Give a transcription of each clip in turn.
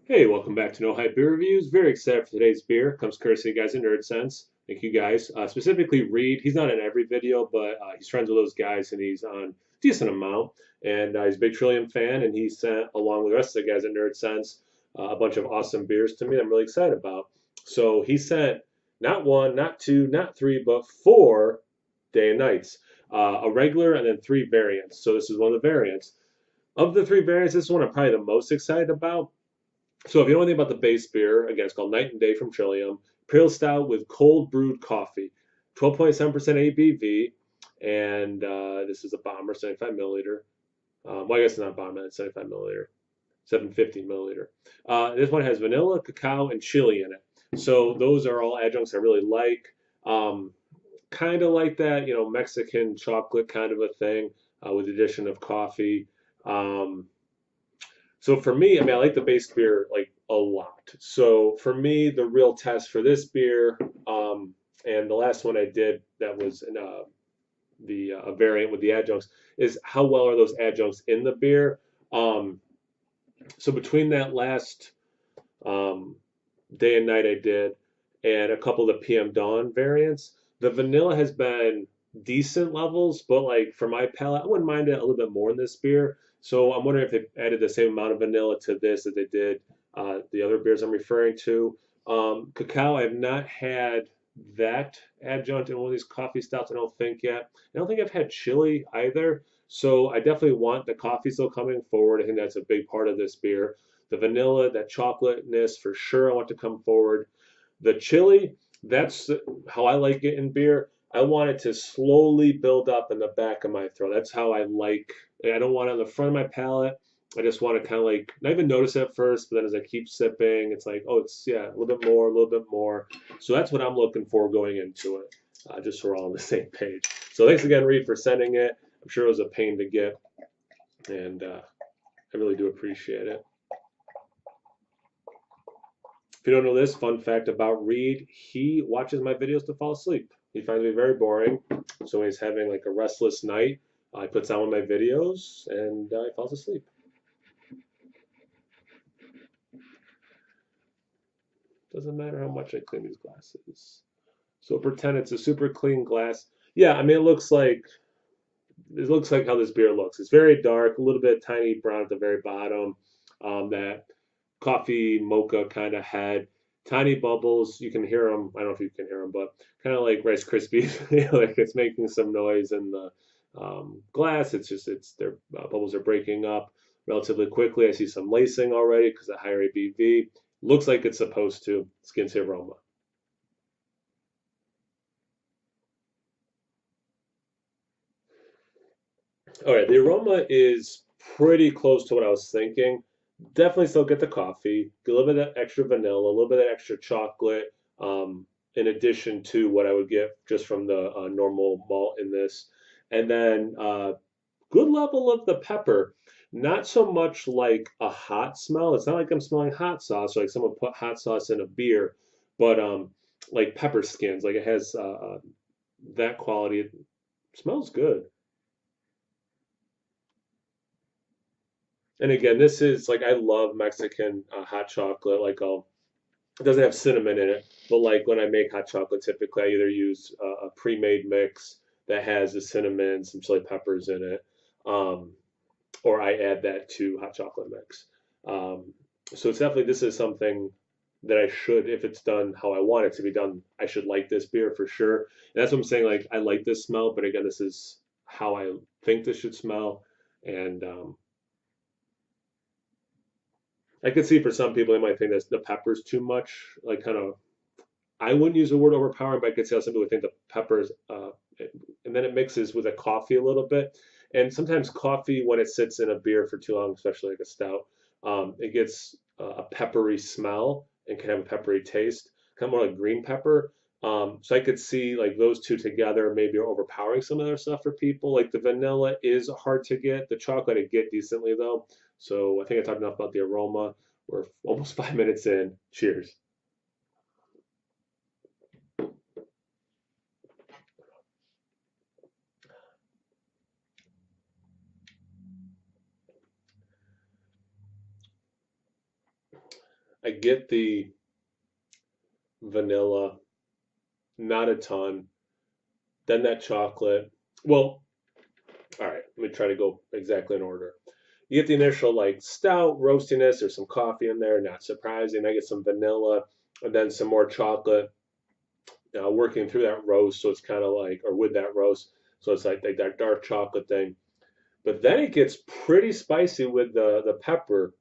Hey, welcome back to No Hype Beer Reviews. Very excited for today's beer. Comes courtesy of guys at Nerdsense. Thank you guys. Specifically Reed. He's not in every video, but he's friends with those guys and he's on a decent amount. And he's a big Trillium fan, and he sent, along with the rest of the guys at Nerdsense, a bunch of awesome beers to me that I'm really excited about. So he sent not one, not two, not three, but four day and nights. A regular and then three variants. So this is one of the variants. Of the three variants, this one I'm probably the most excited about. So if you know anything about the base beer, again, it's called Night and Day from Trillium. Pale stout with cold brewed coffee, 12.7% ABV, and this is a bomber, 75 milliliter. Well, I guess it's not bomber, it's 75 milliliter, 750 milliliter. This one has vanilla, cacao, and chili in it. So those are all adjuncts I really like. Um, kind of like that, Mexican chocolate kind of a thing with the addition of coffee. Um, so for me, I mean, I like the base beer like a lot. So for me, the real test for this beer, and the last one I did that was in the variant with the adjuncts, is how well are those adjuncts in the beer? Um, so between that last um, day and night I did, and a couple of the PM Dawn variants, the vanilla has been decent levels, but like for my palate, I wouldn't mind it a little bit more in this beer. So I'm wondering if they added the same amount of vanilla to this that they did the other beers I'm referring to. Cacao, I have not had that adjunct in one of these coffee stouts, I don't think yet. I don't think I've had chili either. So I definitely want the coffee still coming forward. I think that's a big part of this beer. The vanilla, that chocolateness for sure I want to come forward. The chili, that's how I like it in beer. I want it to slowly build up in the back of my throat. That's how I like. I don't want it on the front of my palate. I just want to kind of like not even notice it at first, but then as I keep sipping, it's like, oh, it's yeah, a little bit more, a little bit more. So that's what I'm looking for going into it, just so we're all on the same page. So thanks again, Reed, for sending it. I'm sure it was a pain to get, and I really do appreciate it. If you don't know this, fun fact about Reed, he watches my videos to fall asleep. He finds me very boring. So when he's having like a restless night, he puts on one of my videos and he falls asleep. Doesn't matter how much I clean these glasses. So pretend it's a super clean glass. Yeah, I mean it looks like how this beer looks. It's very dark, a little bit tiny brown at the very bottom. That coffee mocha kind of head, tiny bubbles. You can hear them. I don't know if you can hear them, but kind of like Rice Krispies. Like it's making some noise in the glass. It's their bubbles are breaking up relatively quickly. I see some lacing already because of higher ABV. Looks like it's supposed to. Skin to aroma. All right, the aroma is pretty close to what I was thinking. Definitely still get the coffee, get a little bit of that extra vanilla, a little bit of that extra chocolate, in addition to what I would get just from the normal malt in this. And then good level of the pepper. Not so much like a hot smell. It's not like I'm smelling hot sauce or like someone put hot sauce in a beer, but like pepper skins. Like it has that quality. It smells good. And again, this is like I love Mexican hot chocolate. Like it doesn't have cinnamon in it, but like when I make hot chocolate, typically I either use a pre-made mix that has the cinnamon, some chili peppers in it, um, or I add that to hot chocolate mix. So it's definitely this is something that I should, if it's done how I want it to be done, I should like this beer for sure. And that's what I'm saying. Like I like this smell, but again, this is how I think this should smell, and I could see for some people they might think that the pepper's too much. Like kind of, I wouldn't use the word overpowering, but I could see how some people would think the peppers, and then it mixes with a coffee a little bit. And sometimes coffee, when it sits in a beer for too long, especially like a stout, it gets a peppery smell and can have a peppery taste, kind of more like green pepper. So I could see like those two together maybe are overpowering some of their stuff for people. Like the vanilla is hard to get. The chocolate I get decently though. So I think I talked enough about the aroma. We're almost 5 minutes in. Cheers. I get the vanilla, not a ton. Then that chocolate. Well, all right, let me try to go exactly in order. You get the initial like stout roastiness. There's some coffee in there, not surprising. I get some vanilla, and then some more chocolate working through that roast. So it's kind of like, or with that roast, so it's like that dark chocolate thing. But then it gets pretty spicy with the pepper.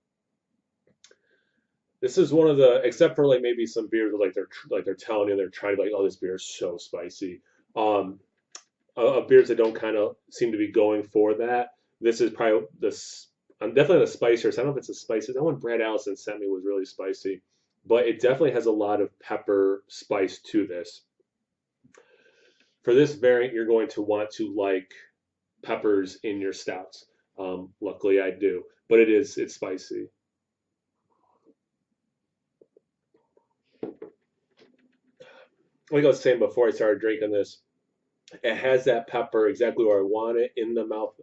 This is one of the, except for like maybe some beers where like they're telling you they're trying to be like, oh, this beer is so spicy. Um, of beers that don't kind of seem to be going for that. This is probably this. I'm definitely the spicier. So I don't know if it's the spiciest. That one Brad Allison sent me was really spicy, but it definitely has a lot of pepper spice to this. For this variant, you're going to want to like peppers in your stouts. Luckily, I do, but it's spicy. Like I was saying before I started drinking this, it has that pepper exactly where I want it in the mouth,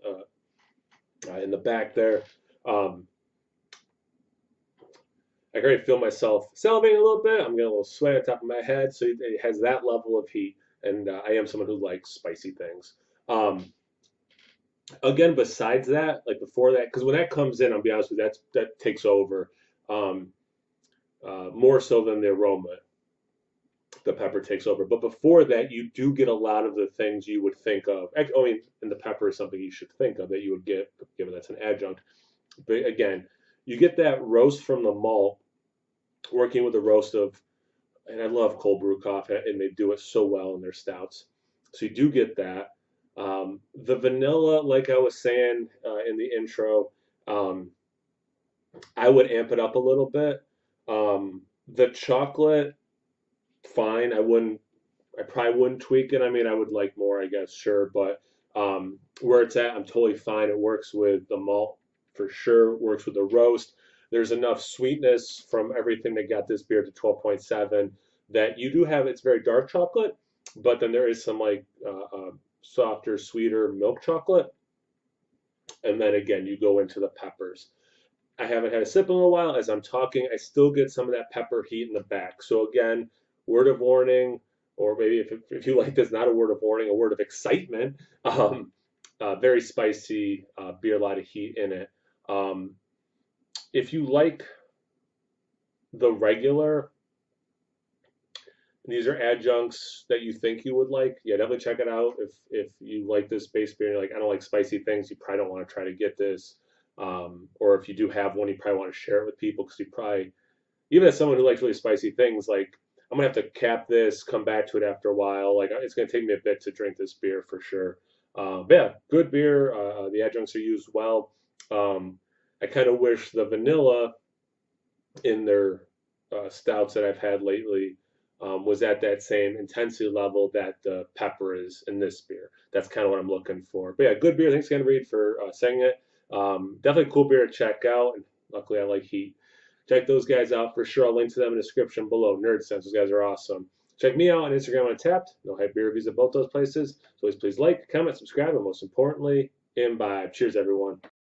in the back there. Um, I can already feel myself salivating a little bit. I'm getting a little sweat on top of my head, so it has that level of heat. And I am someone who likes spicy things. Um, Again, besides that, like before that, because when that comes in, I'll be honest with you, that takes over um, more so than the aroma. The pepper takes over. But before that, you do get a lot of the things you would think of. I mean, and the pepper is something you should think of that you would get, given that's an adjunct. But again, you get that roast from the malt, working with the roast of, and I love cold brew coffee, and they do it so well in their stouts. So you do get that. The vanilla, like I was saying in the intro, um, I would amp it up a little bit. The chocolate, fine. I probably wouldn't tweak it. I mean, I would like more, I guess, sure, but where it's at, I'm totally fine. It works with the malt for sure. Works with the roast. There's enough sweetness from everything that got this beer to 12.7 that you do have. It's very dark chocolate, but then there is some like softer, sweeter milk chocolate, and then again you go into the peppers. I haven't had a sip in a little while. As I'm talking, I still get some of that pepper heat in the back. So again, word of warning, or maybe if you like this, not a word of warning, a word of excitement. Very spicy beer, a lot of heat in it. Um, if you like the regular, these are adjuncts that you think you would like. Yeah, definitely check it out. If you like this base beer, and you're like, I don't like spicy things, you probably don't want to try to get this. Or if you do have one, you probably want to share it with people because you probably, even as someone who likes really spicy things, like I'm gonna have to cap this, come back to it after a while. Like it's gonna take me a bit to drink this beer for sure. But yeah, good beer. The adjuncts are used well. I kind of wish the vanilla in their stouts that I've had lately was at that same intensity level that the pepper is in this beer. That's kind of what I'm looking for. But yeah, good beer. Thanks again, Reed, for saying it. Definitely cool beer to check out. And luckily, I like heat. Check those guys out for sure. I'll link to them in the description below. Nerdsense, those guys are awesome. Check me out on Instagram on Tapped. No hype beer reviews at both those places. So always please like, comment, subscribe, and most importantly, imbibe. Cheers, everyone.